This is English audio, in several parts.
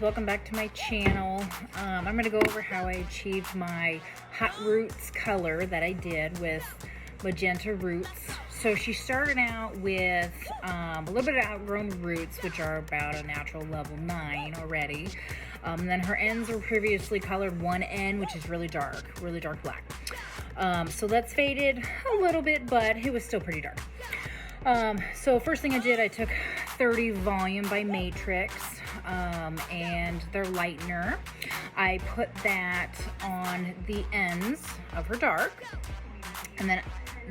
welcome back to my channel. I'm going to go over how I achieved my Hot Roots color that I did with Magenta roots. So she started out with a little bit of outgrown roots, which are about a natural level 9 already. Then her ends were previously colored one end, which is really dark black. So that's faded a little bit, but it was still pretty dark. So first thing I did, I took 30 Volume by Matrix and their lightener. I put that on the ends of her dark, and then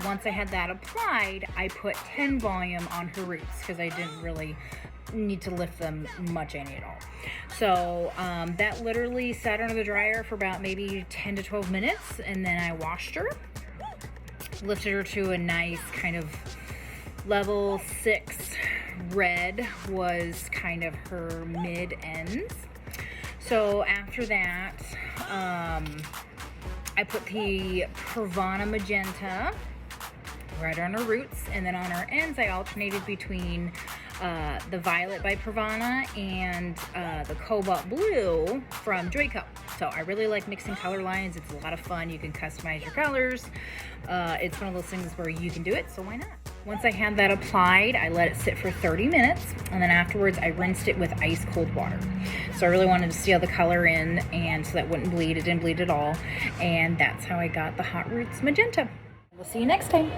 once I had that applied, I put 10 Volume on her roots because I didn't really need to lift them much any at all. So that literally sat under the dryer for about maybe 10 to 12 minutes, and then I washed her, lifted her to a nice kind of level 6 red was kind of her mid ends. So after that, I put the Pravana Magenta right on her roots, and then on her ends I alternated between the Violet by Pravana and the Cobalt Blue from Draco. So I really like mixing color lines. It's a lot of fun. You can customize your colors. It's one of those things where you can do it, so why not? Once I had that applied, I let it sit for 30 minutes, and then afterwards I rinsed it with ice cold water. So I really wanted to seal the color in, and so that wouldn't bleed. It didn't bleed at all, and that's how I got the Hot Roots Magenta. We'll see you next time.